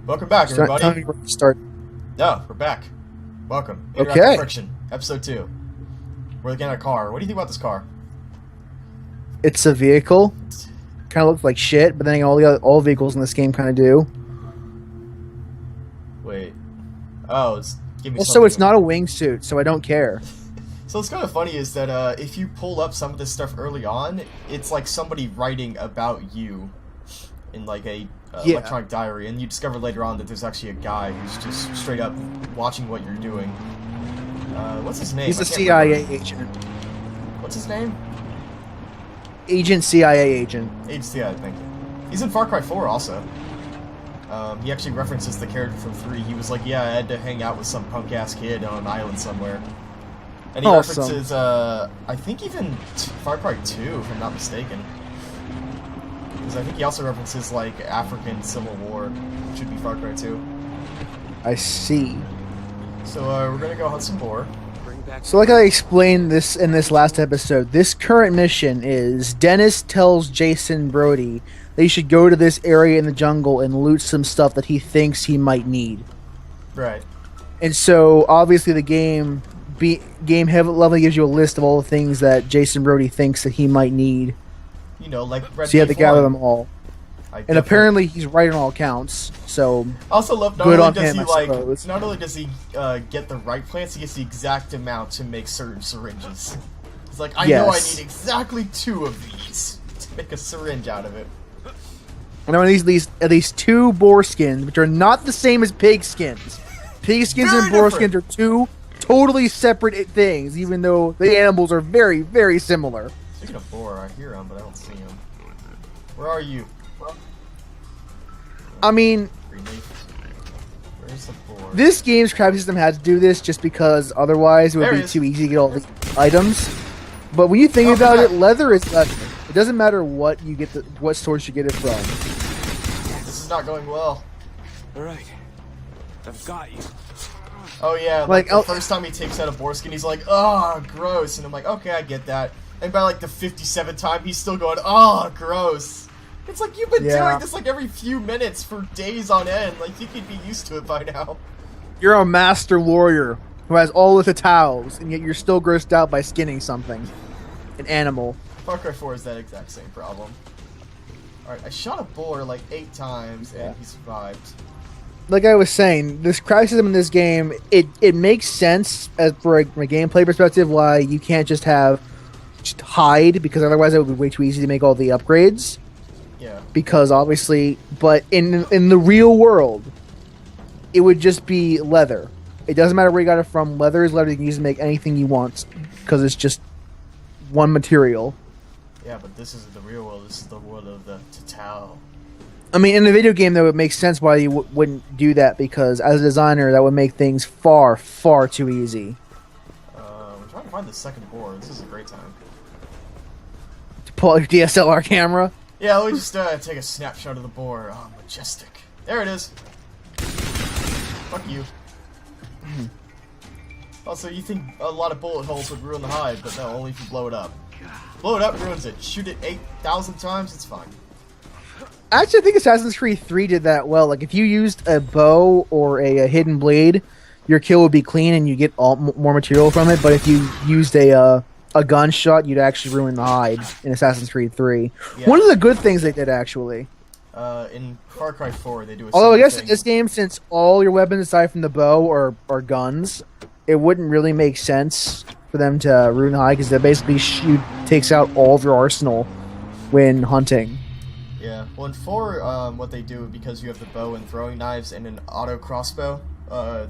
Welcome back, everybody. Start. No, we're back. Welcome. Okay. Friction, episode 2. We're looking at a car. What do you think about this car? It's a vehicle. Kind of looks like shit, but then all vehicles in this game kind of do. Wait. Oh, it's give me. Also, it's not a wingsuit, so I don't care. So what's kind of funny is that if you pull up some of this stuff early on, it's like somebody writing about you in like a electronic diary, and you discover later on that there's actually a guy who's just straight up watching what you're doing. What's his name? He's a CIA agent. What's his name? CIA agent. Agent CIA, thank you. He's in Far Cry 4 also. He actually references the character from 3. He was like, yeah, I had to hang out with some punk-ass kid on an island somewhere. And he references, I think even Far Cry 2, if I'm not mistaken. Because I think he also references, like, African Civil War, which would be Far Cry 2. I see. So, we're gonna go hunt some boar. So like I explained this in this last episode, this current mission is Dennis tells Jason Brody that he should go to this area in the jungle and loot some stuff that he thinks he might need. Right. And so, obviously, the game heavily gives you a list of all the things that Jason Brody thinks that he might need. You know, like Red So you have to Dead gather 1. them all. And apparently he's right on all counts, so I also love not good only on does him, he I like suppose. not only does he get the right plants, he gets the exact amount to make certain syringes. He's like, I know I need exactly 2 of these to make a syringe out of it. And then these 2 boar skins, which are not the same as pig skins. Pig skins and boar skins are 2 totally separate things, even though the animals are very, very similar. Speaking of boar, I hear him, but I don't see him. Where are you? I mean, where's the boar? this game's crafting system had to do this just because otherwise it would be too easy to get all the items. But when you think about it, leather is leather. It doesn't matter what you get, what source you get it from. This is not going well. All right, I've got you. Oh yeah, like the first time he takes out a boar skin, he's like, "Oh, gross," and I'm like, "Okay, I get that." And by like the 57th time, he's still going, "Oh, gross." It's like you've been doing this like every few minutes for days on end. Like you could be used to it by now. You're a master warrior who has all of the towels, and yet you're still grossed out by skinning something, an animal. Far Cry 4 is that exact same problem. Alright, I shot a boar like 8 times and he survived. Like I was saying, this craft system in this game, it makes sense as for a gameplay perspective why you can't just hide, because otherwise it would be way too easy to make all the upgrades. Yeah. Because obviously, but in the real world, it would just be leather. It doesn't matter where you got it from. Leather is leather. You can use to make anything you want because it's just one material. Yeah, but this isn't the real world. This is the world of the Tatao. I mean, in the video game, though, it makes sense why you wouldn't do that, because as a designer, that would make things far, far too easy. I'm trying to find the second boar. This is a great time. To pull out your DSLR camera? Yeah, let me just take a snapshot of the boar. Oh, majestic. There it is. Fuck you. Also, you think a lot of bullet holes would ruin the hide, but no, only if you blow it up. Blow it up ruins it. Shoot it 8,000 times, it's fine. Actually, I think Assassin's Creed 3 did that well. Like, if you used a bow or a hidden blade, your kill would be clean and you get more material from it. But if you used a gunshot, you'd actually ruin the hide in Assassin's Creed 3. Yeah. One of the good things they did, actually. In Far Cry 4, they do a Although I guess in this game, since all your weapons aside from the bow are guns, it wouldn't really make sense for them to ruin the hide, because that basically takes out all of your arsenal when hunting. Yeah, well in 4, what they do, because you have the bow and throwing knives and an auto crossbow,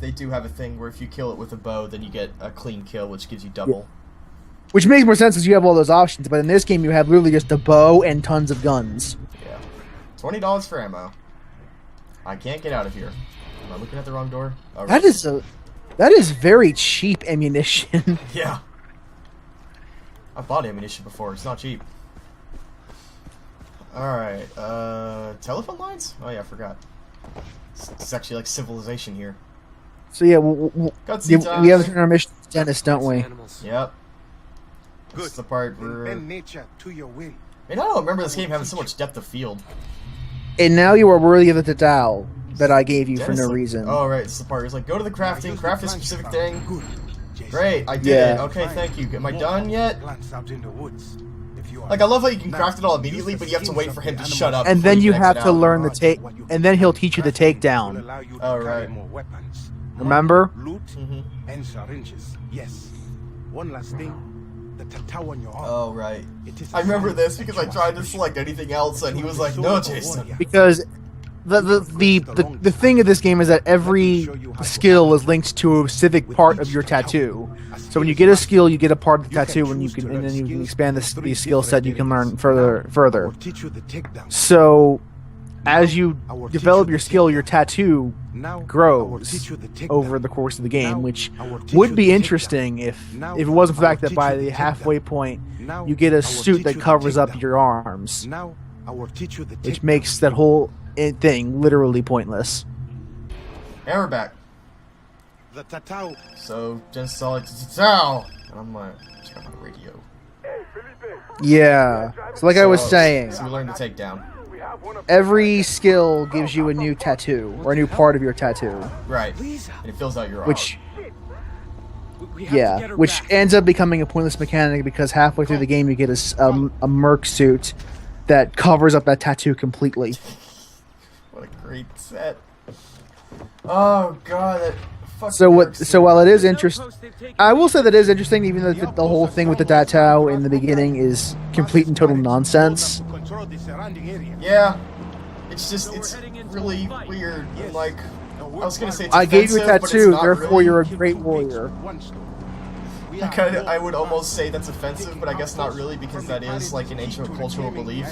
they do have a thing where if you kill it with a bow, then you get a clean kill, which gives you double. Yeah. Which makes more sense because you have all those options, but in this game you have literally just a bow and tons of guns. Yeah. $20 for ammo. I can't get out of here. Am I looking at the wrong door? Oh, right. That is very cheap ammunition. Yeah. I've bought ammunition before, it's not cheap. Alright, telephone lines? Oh yeah, I forgot. It's actually like civilization here. So yeah, we have to turn our mission to Dennis, don't we? Yep. This is the part where... I mean, I don't remember this game having so much depth of field. And now you are worthy of the Tatao. that I gave you for Dennis no looked- reason. Oh, right. This is the part where it's like, go to the crafting, craft a specific thing. Good. Jason. Great, I did Yeah. it. Okay, thank you. Am I done yet? Plants out in the woods. If you are Like, I love how you can now, craft it all immediately, but you have to wait for him to shut up. And before then you can have exit to out. learn the take, and then he'll teach you the Crafting will takedown. allow you to Oh, carry right. more weapons. Remember? Loot Mhm. and syringes. Yes. One last thing. The tattoo on your arm. Oh, right. It is a I remember sign this that because I you are tried to special. select anything else, and he was like, no, Jason. Because the thing of this game is that every skill is linked to a specific part of your tattoo. So when you get a skill, you get a part of the tattoo, and then you can expand the skill set. You can learn further. I will teach you the takedown. So as you develop your skill, your tattoo Now, I will grows teach you the takedown. over the course of the game, Now, which I will teach would you be the takedown. interesting if Now, it wasn't for the I fact will that by teach you the the halfway takedown. point Now, you get I a will suit teach that you the covers up takedown. your arms, Now I will teach you the which takedown. makes that whole thing literally pointless. And we're back. the tattoo. So, Jen's saw like, "Tattoo!" And I'm like, check out my radio. Yeah. So like I was saying, So we learned the takedown. every skill gives you a new tattoo or a new part of your tattoo, Right. And it fills out your arm. which which ends up becoming a pointless mechanic because halfway through the game you get a merc suit that covers up that tattoo completely. What a great set. Oh, God, that fucking So what? works. So while it is interesting, I will say that it is interesting, even though the whole thing with the tattoo in the beginning is complete and total nonsense. Control the surrounding area. Yeah. It's just, it's really weird. And, like, I was gonna say it's I gave you a offensive, but it's tattoo, not therefore really. you're a great warrior. I would almost say that's offensive, but I guess not really, because that is like an ancient cultural belief.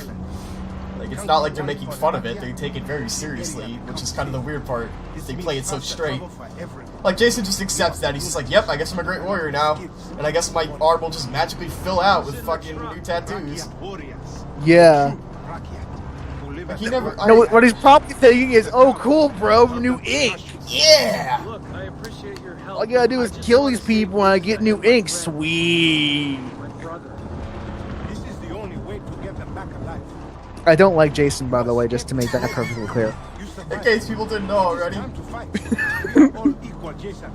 Like, it's not like they're making fun of it, they take it very seriously, which is kind of the weird part, is they play it so straight. Like, Jason just accepts that, he's just like, yep, I guess I'm a great warrior now, and I guess my arm will just magically fill out with fucking new tattoos. Yeah. Like, he never... No, what he's probably thinking is, "Oh, cool, bro, new ink. Yeah! Look, I appreciate your help. All I gotta do is kill these people and I get new ink. Sweet." My brother. This is the only way to get them back alive. I don't like Jason, by the way, just to make that perfectly clear. You In survived. case people didn't know already. Time to fight. We are all equal, Jason.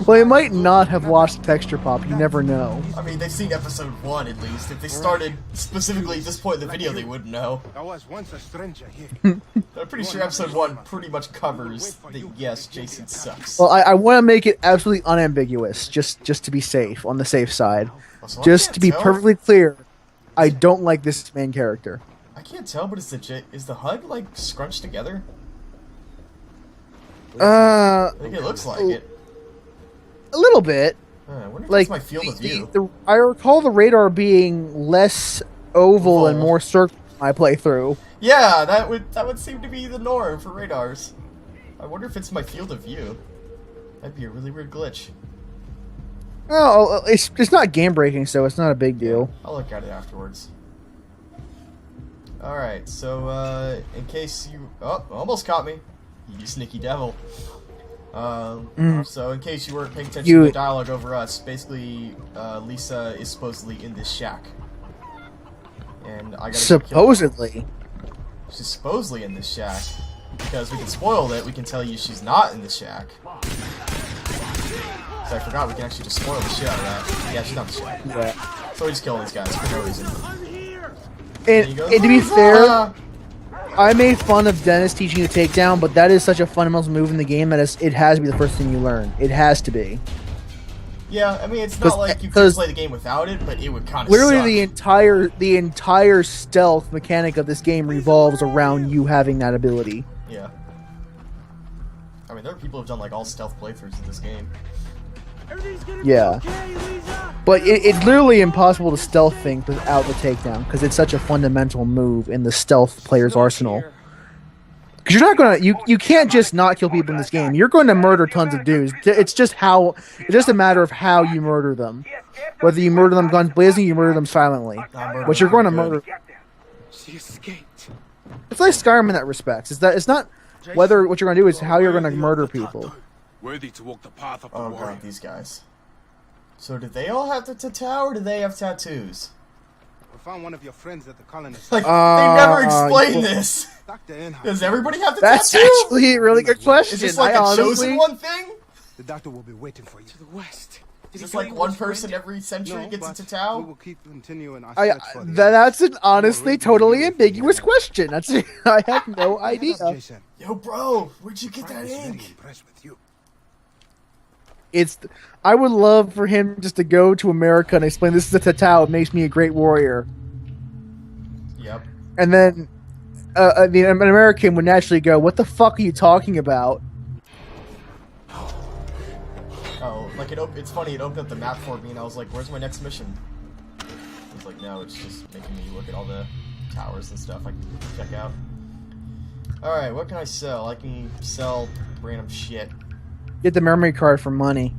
Well, he might not have watched Texture Pop. You never know. I mean, they've seen episode 1 at least. If they started specifically at this point in the video, they wouldn't know. I was once a stranger here. I'm pretty sure episode 1 pretty much covers that, yes, Jason sucks. Well, I want to make it absolutely unambiguous, just to be safe, on the safe side. So I Just can't to be tell. perfectly clear, I don't like this main character. I can't tell, but is the HUD like scrunched together? I I think it looks like it. a little bit. I wonder if Like, that's my field of view. I recall the radar being less oval and Oval. more circular in my playthrough. Yeah, that would seem to be the norm for radars. I wonder if it's my field of view. That'd be a really weird glitch. Oh, it's not game breaking, so it's not a big deal. I'll look at it afterwards. Alright, so, in case you... Oh, almost caught me. You sneaky devil. So in case you weren't paying attention to the dialogue over us, basically, Lisa is supposedly in this shack. And I gotta go kill her. Supposedly. She's supposedly in this shack. Because we can spoil it, we can tell you she's not in the shack. So I forgot we can actually just spoil the shit out of that. Yeah, she's not in the shack. Yeah. So we just kill these guys for no reason. And, he goes, and to be fair, "Ah!" I made fun of Dennis teaching you to take down, but that is such a fundamental move in the game that it has to be the first thing you learn. It has to be. Yeah, I mean, it's not like you could 'cause play the game without it, but it would kind of Literally, suck. the entire stealth mechanic of this game revolves around you having that ability. Yeah. I mean, there are people who've done like all stealth playthroughs of this game. Everything's gonna Yeah. be okay, Lisa. But it's literally impossible to stealth things without the takedown because it's such a fundamental move in the stealth player's arsenal. Because you're not gonna, you can't just not kill people in this game. You're going to murder tons of dudes. It's just a matter of how you murder them. Whether you murder them guns blazing, you murder them silently. But you're going to murder. She escaped. It's like Skyrim in that respect. It's not whether what you're going to do is how you're going to murder people. Worthy to walk the path of the Oh warrior. god, these guys. So did they all have the tattoo, or do they have tattoos? found one of your friends at the colonists. Like, they never explain this. Dr. Enhart. Does everybody have the That's tattoo? actually a really good question. Is this like I a chosen one thing? The doctor will be waiting for you. To the west. Is this like one person every century gets but a tattoo? we will keep continuing our search for the That's an honestly totally ambiguous question. That's I have no idea. Jason, Yo, bro, where'd you get Frank that is very ink? impressed with you. I would love for him just to go to America and explain this is a tattoo. It makes me a great warrior. Yep. And then an American would naturally go, "What the fuck are you talking about?" Oh, like it's funny. It opened up the map for me, and I was like, "Where's my next mission?" It's like, no, it's just making me look at all the towers and stuff I can check out. All right, what can I sell? I can sell random shit. Get the memory card for money.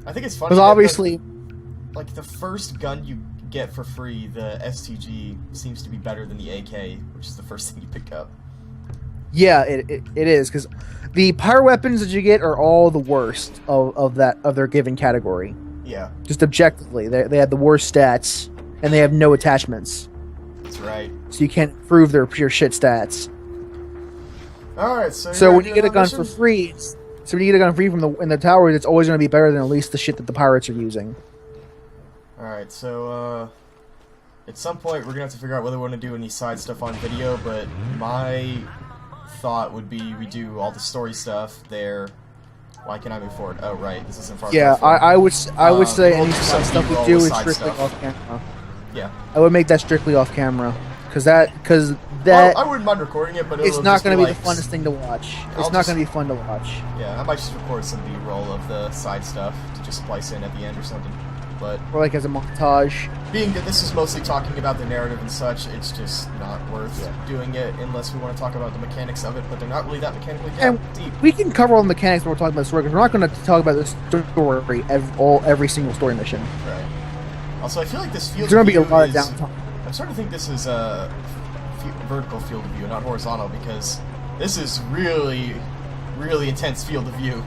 I think it's funny. Because obviously, like the first gun you get for free, the STG themes to be better than the AK, which is the first thing you pick up. yeah, it is because the power weapons that you get are all the worst of their given category. Yeah, Just objectively, they have the worst stats and they have no attachments, that's right. so you can't improve their pure shit stats. All right, so So you're when you get a gun for free, in the towers, it's always going to be better than at least the shit that the pirates are using. All right, so at some point we're gonna have to figure out whether we want to do any side stuff on video, but my thought would be we do all the story stuff there. Why can't I move forward? Oh right, this isn't far. Yeah, I would say we'll any do some stuff we B-roll do is side strictly stuff. off camera. Yeah. I would make that strictly off camera because that Well, I wouldn't mind recording it, but it's it'll not just going to be like, the funnest thing to watch. I'll It's not just- going to be fun to watch. Yeah, I might just record some B-roll of the side stuff to just splice in at the end or something. But Or like as a montage. being that this is mostly talking about the narrative and such, it's just not worth doing it unless we want to talk about the mechanics of it, but they're not really that mechanically And deep. we can cover all the mechanics when we're talking about the story because we're not going to talk about the story every single story mission. Right. Also, I feel like this field There's going to be a view lot of is- downtime. I'm starting to think this is a vertical field of view, not horizontal, because this is really, really intense field of view.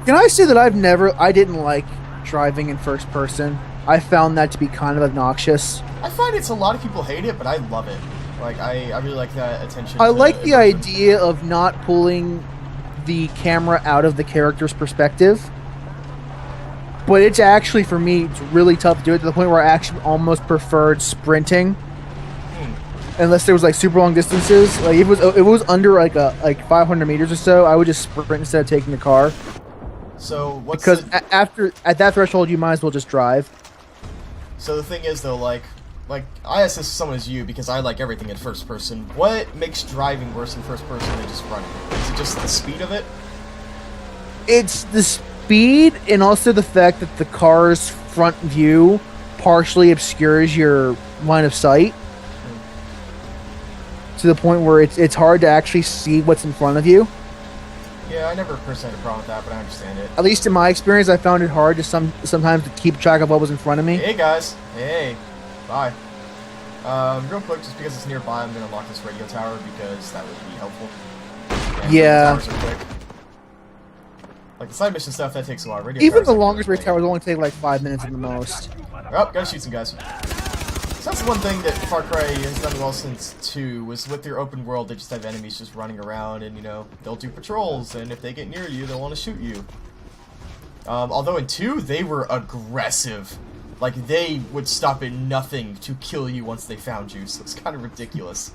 Can I say that I didn't like driving in first person. I found that to be kind of obnoxious. I find a lot of people hate it, but I love it. Like, I really like that attention. I to like the immersion. idea of not pulling the camera out of the character's perspective. But it's actually, for me, it's really tough to do it to the point where I actually almost preferred sprinting. Unless there was like super long distances. Like if it was under like 500 meters or so, I would just sprint instead of taking the car. So what's Because the, at that threshold, you might as well just drive. so the thing is though, like I asked this to someone as you because I like everything in first person. What makes driving worse in first person than just running? Is it just the speed of it? It's the speed and also the fact that the car's front view partially obscures your line of sight. To the point where it's hard to actually see what's in front of you. Yeah, I never personally had a problem with that, but I understand it. At least in my experience, I found it hard to sometimes to keep track of what was in front of me. Hey guys, hey, bye. Real quick, just because it's nearby, I'm gonna unlock this radio tower because that would be helpful. And Yeah. radio towers are quick. Like the side mission stuff, that takes a while. Radio Even towers the are longest really raid towers only take like 5 minutes at the most. Oh, gotta shoot some guys. So that's one thing that Far Cry has done well since 2, was with their open world, they just have enemies just running around and, you know, they'll do patrols, and if they get near you, they'll want to shoot you. Although in 2, they were aggressive. Like, they would stop at nothing to kill you once they found you, so it's kind of ridiculous.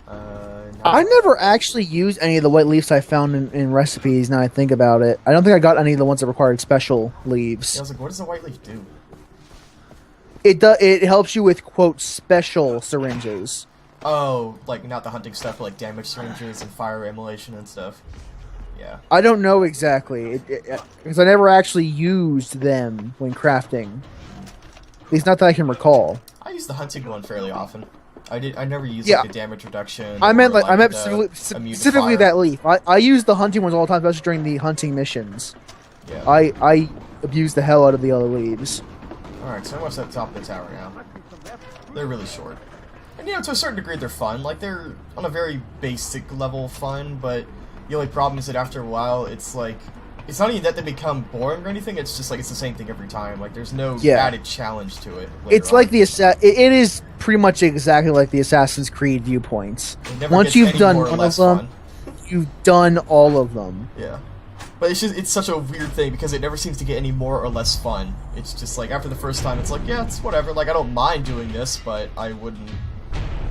I never actually used any of the white leaves I found in recipes, now I think about it. I don't think I got any of the ones that required special leaves. I was like, what does the white leaf do? It helps you with, quote, special syringes. Oh, like, not the hunting stuff, but like damage syringes and fire immolation and stuff. Yeah. I don't know exactly, because I never actually used them when crafting. At least not that I can recall. I use the hunting one fairly often. I never used Yeah. like a damage reduction. I meant or, I meant the specifically, immune to specifically fire. that leaf. I use the hunting ones all the time, especially during the hunting missions. Yeah. I abuse the hell out of the other leaves. Alright, so I'm almost at the top of the tower now. They're really short. And you know, to a certain degree they're fun. Like, they're on a very basic level fun, but the only problem is that after a while, it's like, it's not even that they become boring or anything. It's just like it's the same thing every time. Like there's no Yeah. added challenge to it. It's like it is pretty much exactly like the Assassin's Creed viewpoints. Once you've done one of them, you've done all of them. Yeah. But it's such a weird thing because it never seems to get any more or less fun. It's just like after the first time, it's like, yeah, it's whatever. Like I don't mind doing this, but I wouldn't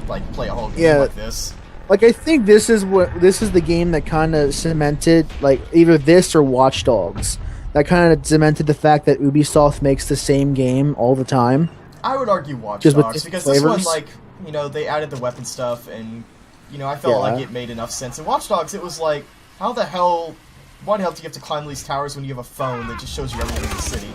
like play a whole game like this. Like I think this is the game that kind of cemented like either this or Watch Dogs. That kind of cemented the fact that Ubisoft makes the same game all the time. I would argue Watch Just Dogs with because flavors. this one, like, you know, they added the weapon stuff, and you know, I felt like it made enough sense. In Watch Dogs, it was like, why the hell do you have to climb these towers when you have a phone that just shows you everything in the city?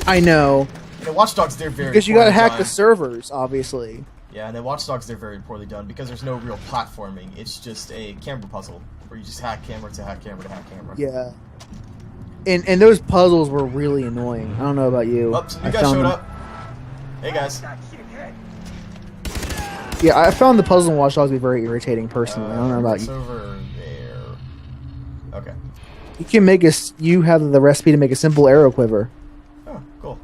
I know. You know, Watch Dogs, they're very because you gotta hack done. the servers, obviously. Yeah, and then Watch Dogs, they're very poorly done because there's no real platforming. It's just a camera puzzle where you just hack camera to hack camera to hack camera. Yeah. And those puzzles were really annoying. I don't know about you. Oh, some new guys showed up. Hey guys. Yeah, I found the puzzle in Watch Dogs to be very irritating personally. I don't know about it's you. over there. Okay. You can make you have the recipe to make a simple arrow quiver. Oh, cool.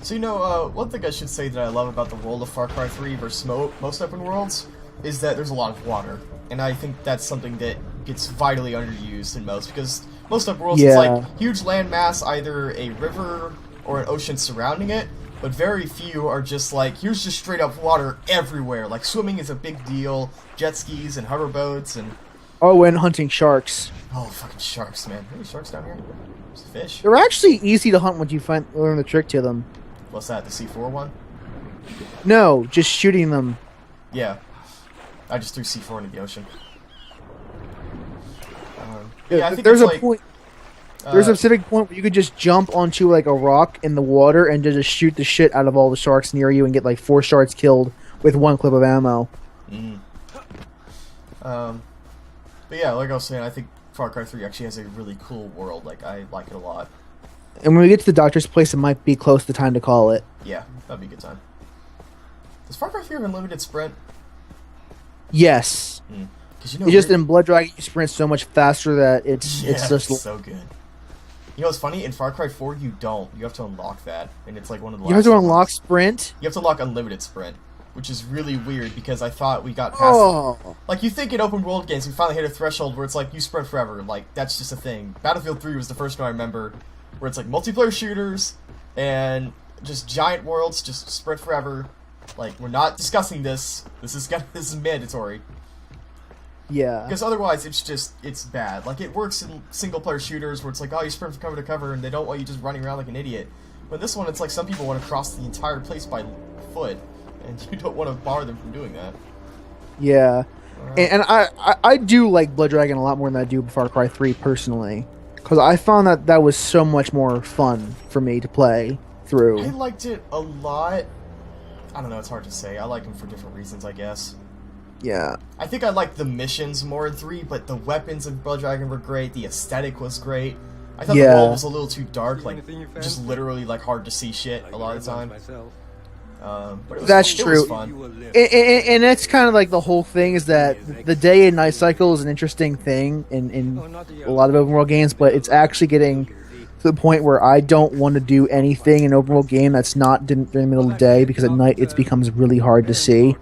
So, you know, one thing I should say that I love about the world of Far Cry 3 versus most open worlds is that there's a lot of water. And I think that's something that gets vitally underused in most, because most open worlds, it's like huge landmass, either a river or an ocean surrounding it, but very few are just like, here's just straight up water everywhere. Like, swimming is a big deal, jet skis and hoverboats, and... Oh, and hunting sharks. Oh, fucking sharks, man. Are there sharks down here? There's a fish. They're actually easy to hunt once you learn the trick to them. What's that, the C4 one? No, just shooting them. Yeah. I just threw C4 into the ocean. Yeah, I think there's a like, point. There's a specific point where you could just jump onto like a rock in the water and just shoot the shit out of all the sharks near you and get like 4 sharks killed with 1 clip of ammo. But yeah, like I was saying, I think Far Cry 3 actually has a really cool world. Like, I like it a lot. And when we get to the doctor's place, it might be close to time to call it. Yeah, that'd be a good time. Does Far Cry 3 have unlimited sprint? Yes. Because you know, it's just in Blood Dragon, you sprint so much faster that it's just so good. You know what's funny? In Far Cry 4, you don't. You have to unlock that, and it's like one of the last. You have to unlock ones. sprint. You have to unlock unlimited sprint, which is really weird because I thought we got past. Like you think in open world games, we finally hit a threshold where it's like you sprint forever. Like that's just a thing. Battlefield 3 was the first one I remember where it's like multiplayer shooters and just giant worlds, just sprint forever. Like we're not discussing this. This is mandatory. Yeah. Because otherwise, it's bad. Like, it works in single-player shooters where it's like, oh, you sprint from cover to cover, and they don't want you just running around like an idiot. But this one, it's like some people want to cross the entire place by foot, and you don't want to bar them from doing that. Yeah. And I do like Blood Dragon a lot more than I do Far Cry 3, personally. Because I found that was so much more fun for me to play through. I liked it a lot. I don't know, it's hard to say. I like them for different reasons, I guess. Yeah. I think I liked the missions more in 3, but the weapons in Blood Dragon were great. The aesthetic was great. I thought the world was a little too dark, like just literally like hard to see shit a lot of the time. But it was, that's true. It was fun. And that's kind of like the whole thing is that the day and night cycle is an interesting thing in a lot of open world games, but it's actually getting to the point where I don't want to do anything in an open world game that's not during the middle of the day because at night it becomes really hard to see.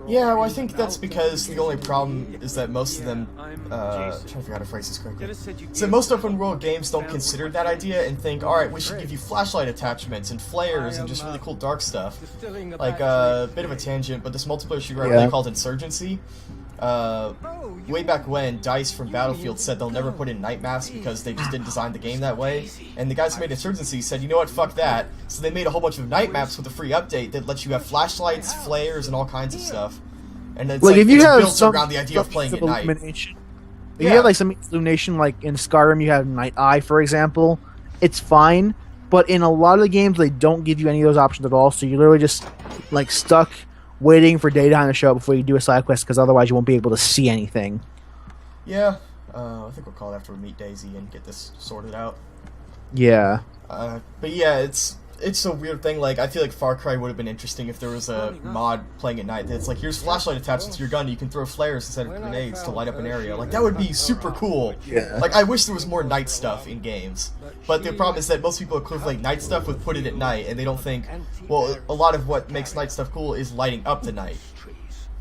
Yeah, well, I think that's because the only problem is that most of them, I'm trying to figure out how to phrase this correctly. So most open world games don't consider that idea and think, alright, we should give you flashlight attachments and flares and just really cool dark stuff. Like, a bit of a tangent, but this multiplayer shooter I really called Insurgency, way back when, DICE from Battlefield said they'll never put in night maps because they just didn't design the game that way. And the guys who made Insurgency said, you know what, fuck that. So they made a whole bunch of night maps with a free update that lets you have flashlights, flares, and all kinds of stuff. And it's like, if you have built around the idea of playing at night. If you have like some illumination, like in Skyrim you have Night Eye, for example, it's fine. But in a lot of the games, they don't give you any of those options at all, so you're literally just like stuck waiting for daytime to show up before you do a side quest, because otherwise you won't be able to see anything. Yeah, I think we'll call it after we meet Daisy and get this sorted out. Yeah. But yeah, it's it's a weird thing. Like, I feel like Far Cry would have been interesting if there was a mod playing at night that's like, here's flashlight attached to your gun, you can throw flares instead of grenades to light up an area. Like, that would be super cool. Yeah. Like, I wish there was more night stuff in games. But the problem is that most people equivalent night stuff with put it at night, and they don't think, well, a lot of what makes night stuff cool is lighting up the night.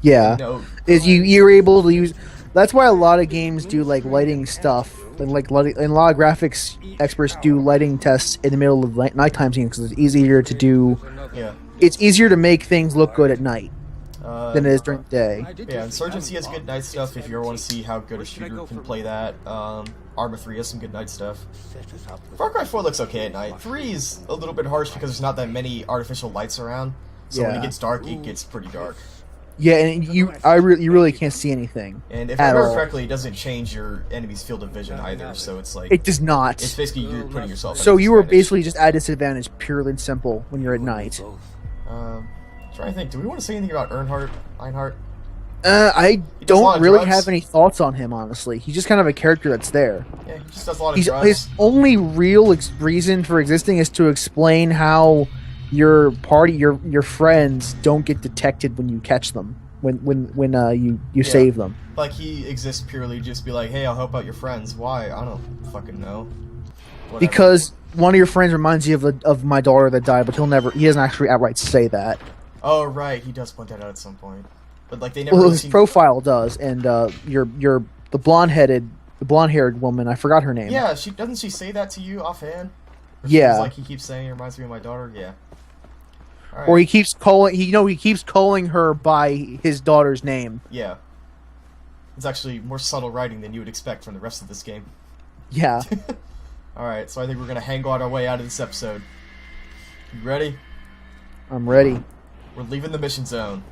Yeah, You know? is you're able to use. That's why a lot of games do like lighting stuff, and and a lot of graphics experts do lighting tests in the middle of nighttime scenes because it's easier to do. Yeah. It's easier to make things look good at night than it is during the day. Yeah, Insurgency has good night stuff if you ever want to see how good a shooter can play that. Arma 3 has some good night stuff. Far Cry 4 looks okay at night. 3 is a little bit harsh because there's not that many artificial lights around. So when it Yeah. gets dark, it gets pretty dark. Yeah, and you really can't see anything. And if I at remember all. correctly, it doesn't change your enemy's field of vision either, so it's like... It does not. It's basically you're putting yourself at So a you were disadvantage. basically just at a disadvantage, purely and simple, when you're at night. Trying to think, do we want to say anything about Earnhardt? Einhart? I He does a lot don't of really drugs. have any thoughts on him, honestly. He's just kind of a character that's there. Yeah, he just does a lot of drugs. His only real reason for existing is to explain how your party, your friends, don't get detected when you catch them, when you save them. Like, he exists purely just be like, hey, I'll help out your friends. Why? I don't fucking know. Whatever. Because one of your friends reminds you of my daughter that died, but he doesn't actually outright say that. Oh, right, he does point that out at some point. But, like, they never Well, really his seem... profile does, and the blonde-haired woman, I forgot her name. Yeah, doesn't she say that to you offhand? Or Yeah. she's like, he keeps saying it reminds me of my daughter? Yeah. Alright. Or he keeps calling her by his daughter's name. Yeah. It's actually more subtle writing than you would expect from the rest of this game. Yeah. Alright, so I think we're gonna hang on our way out of this episode. You ready? I'm ready. We're leaving the mission zone.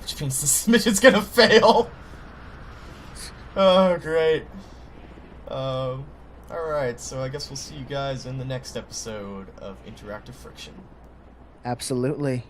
Which means this mission's gonna fail! Oh, great. Alright, so I guess we'll see you guys in the next episode of Interactive Friction. Absolutely.